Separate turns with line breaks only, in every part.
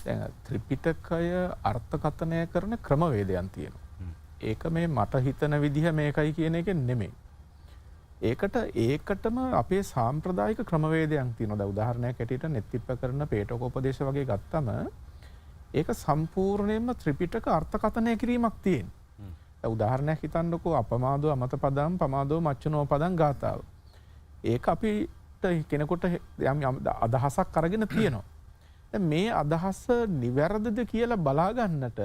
දැන් ත්‍රිපිටකය අර්ථකථනය කරන ක්‍රමවේදයන් තියෙනවා. ඒක මේ මට හිතන විදිහ මේකයි කියන එක නෙමෙයි. ඒකටම අපේ සාම්ප්‍රදායික ක්‍රමවේදයන් තියෙනවා. දැන් උදාහරණයක් ඇටියට නෙත්තිප්ප කරන පේටකෝපදේශ වගේ ගත්තම ඒක සම්පූර්ණයෙන්ම ත්‍රිපිටක අර්ථකථනය කිරීමක් තියෙනවා. දැන් උදාහරණයක් හිතන්නකෝ අපමාදෝ අමත පදම් පමාදෝ මච්චනෝ පදම් ගාතාව. ඒක අපිට කෙනෙකුට යම් අදහසක් අරගෙන තියෙනවා. දැන් මේ අදහස නිවැරදිද කියලා බලා ගන්නට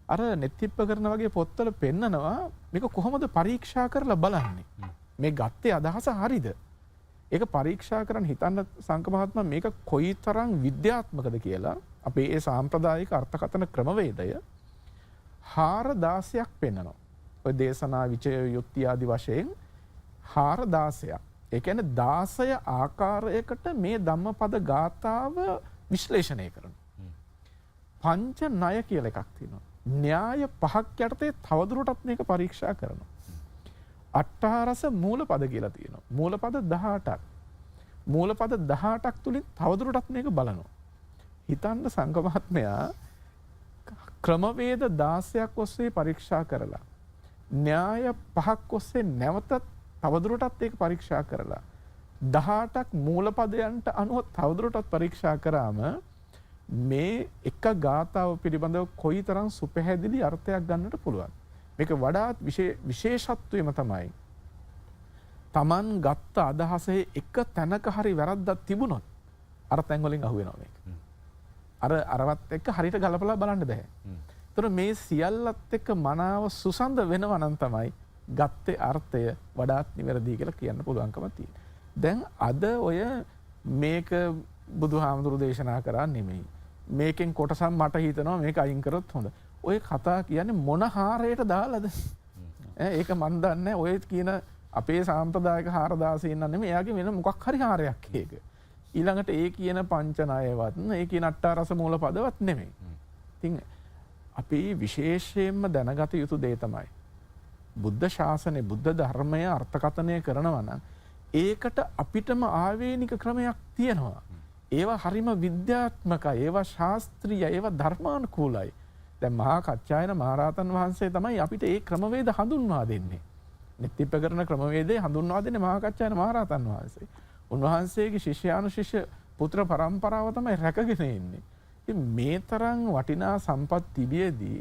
අර නෙත්තිප්ප කරන වගේ පොත්වල පෙන්නනවා මේක කොහොමද පරීක්ෂා කරලා බලන්නේ. මේ ගත්තේ අදහස හරිද? ඒක පරීක්ෂා කරන්න හිතන්න සංක මහත්මයා මේක කොයිතරම් විද්‍යාත්මකද කියලා අපේ ඒ සාම්ප්‍රදායික අර්ථකථන ක්‍රමවේදය 416ක් පෙන්නනවා. ඔය දේශනා විචය යුක්ති ආදි වශයෙන් 416ක්. ඒ කියන්නේ 16 ආකාරයකට මේ ධම්මපද ගාථාව විශ්ලේෂණය කරනවා. පංච ණය කියලා එකක් තියෙනවා. න්‍යාය 5ක් යටතේ තවදුරටත් මේක පරීක්ෂා කරනවා. අට්ඨාරස මූලපද කියලා තියෙනවා. මූලපද 18ක්. මූලපද 18ක් තුලින් තවදුරටත් මේක බලනවා. හිතන්න සංඝ මහත්මයා ක්‍රමවේද 16ක් ඔස්සේ පරීක්ෂා කරලා න්‍යාය 5ක් ඔස්සේ නැවතත් තවදුරටත් ඒක පරීක්ෂා කරලා 18ක් මූලපදයන්ට අනුව තවදුරටත් පරීක්ෂා කරාම මේ එක ගාථාව පිළිබඳව කොයිතරම් සුපැහැදිලි අර්ථයක් ගන්නට පුළුවන්. මේක වඩාත් විශේෂත්වයම තමයි Taman ගත්ත අදහසේ එක තැනක හරි වැරද්දක් තිබුණොත් අර තැන් වලින් අහු වෙනවා මේක. අරවත් එක්ක හරියට ගලපලා බලන්න බෑ. ඒතර මේ සියල්ලත් එක්ක මනාව සුසඳ වෙනවා නම් තමයි ගත්තේ අර්ථය වඩාත් නිවැරදි කියලා කියන්න පුළුවන්කම තියෙන්නේ. දැන් අද ඔය මේක බුදුහාමුදුරු දේශනා කරා නෙමෙයි. මේකෙන් කොටසක් මට හිතනවා මේක අයින් කරොත් හොඳ. ඔය කතා කියන්නේ මොන හාරයට දාලාද? ඒක මන් දන්නේ ඔය කියන අපේ සාම්ප්‍රදායික 416 ඉන්න නෙමෙයි. එයාගේ වෙන මොකක් හරි හාරයක් ඒක. ඊළඟට ඒ කියන පංච ණයවත් ඒ කියන අට්ඨාරස මූල පදවත් නෙමෙයි. ඉතින් අපි විශේෂයෙන්ම දැනගත යුතු දේ තමයි බුද්ධ ශාසනය බුද්ධ ධර්මය අර්ථකථනය කරනවා නම් ඒකට අපිටම ආවේනික ක්‍රමයක් තියෙනවා. ඒවා හරිම විද්‍යාත්මකයි, ඒවා ශාස්ත්‍රීය, ඒවා ධර්මානුකූලයි. දැන් මහා කච්චායන මහරහතන් වහන්සේ තමයි අපිට ඒ ක්‍රමවේද හඳුන්වා දෙන්නේ. නෙත්තිප්ප කරන ක්‍රමවේදේ හඳුන්වා දෙන්නේ මහා කච්චායන මහරහතන් වහන්සේ. උන්වහන්සේගේ ශිෂ්‍යානුශිෂ්‍ය පුත්‍ර පරම්පරාව තමයි රැකගෙන ඉන්නේ. ඉතින් මේ තරම් වටිනා සම්පත් තිබියදී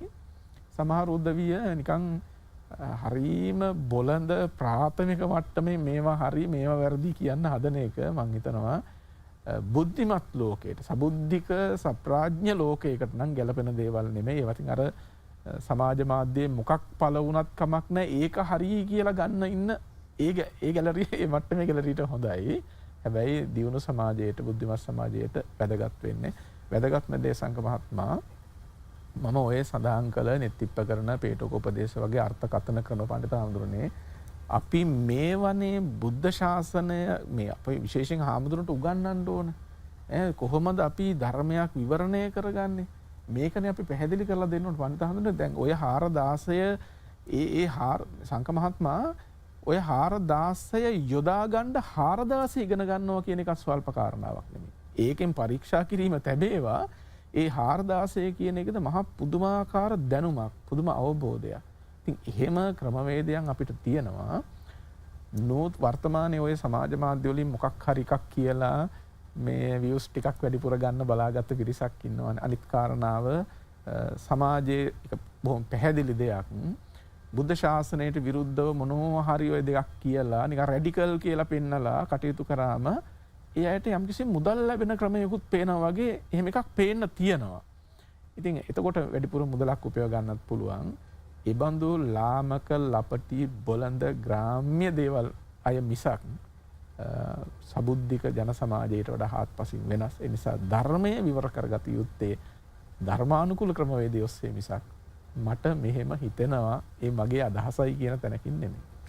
සමහර උදවිය නිකන් හරීම බොළඳ ප්‍රාථමික මට්ටමේ මේවා හරි මේවා වැරදි කියන්න හදන එක මම හිතනවා බුද්ධිමත් ලෝකයට සබුද්ධික සප්‍රාඥ ලෝකයකට නම් ගැලපෙන දේවල් නෙමෙයි. ඒවා ඉතින් අර සමාජ මාධ්‍යයේ මොකක් පළ වුණත් කමක් නැහැ. ඒක හරි කියලා ගන්න ඉන්න ඒ ගැලරිය ඒ මට්ටමේ ගැලරියට හොඳයි. හැබැයි දියුණු සමාජයට බුද්ධිමත් සමාජයට වැදගත් වෙන්නේ වැදගත්ම දේ සංඝ මහත්මයා මම ඔය සඳහන් කළ නෙත්තිප්ප කරන පේටකෝපදේශ වගේ අර්ථකථන කරන පඬිත හාමුදුරනේ අපි මේ වනේ බුද්ධ ශාසනය මේ අපේ විශේෂයෙන් හාමුදුරන්ට උගන්වන්න ඕන. කොහොමද අපි ධර්මයක් විවරණය කරගන්නේ? මේකනේ අපි පැහැදිලි කරලා දෙන්න ඕන පඬිත හාමුදුරනේ. දැන් ඔය 416 සංඝ මහත්මයා ඔය 416 යොදා ගන්න 416 ඉගෙන ගන්නවා කියන එක ස්වල්ප කාරණාවක් නෙමෙයි. ඒකෙන් පරීක්ෂා කිරීම තැබේවා. ඒ 416 කියන එකද මහා පුදුමාකාර දැනුමක්, පුදුම අවබෝධයක්. ඉතින් එහෙම ක්‍රමවේදයන් අපිට තියෙනවා. නෝත් වර්තමානයේ ඔය සමාජ මාධ්‍ය වලින් මොකක් හරි එකක් කියලා මේ views ටිකක් වැඩිපුර ගන්න බලාගත්ත පිරිසක් ඉන්නවානේ. අනිත් කාරණාව සමාජයේ එක බොහොම පැහැදිලි දෙයක්. බුද්ධ ශාසනයට විරුද්ධව මොනවා හරි ඔය දෙයක් කියලා නිකන් රැඩිකල් කියලා පෙන්නලා කටයුතු කරාම ඒ අයට යම්කිසි මුදල් ලැබෙන ක්‍රමයකුත් පේනවා වගේ එහෙම එකක් පේන්න තියෙනවා. ඉතින් එතකොට වැඩිපුර මුදලක් උපයව ගන්නත් පුළුවන්. ඒ බඳු ලාමක ලපටි බොළඳ ග්‍රාම්‍ය දේවල් අය මිසක් සබුද්ධික ජන සමාජයට වඩා හාත්පසින් වෙනස්. ඒ නිසා ධර්මයේ විවර කරගත යුත්තේ ධර්මානුකූල ක්‍රමවේදය ඔස්සේ මිසක් මට මෙහෙම හිතෙනවා ඒ මගේ අදහසයි කියන තැනකින් නෙමෙයි.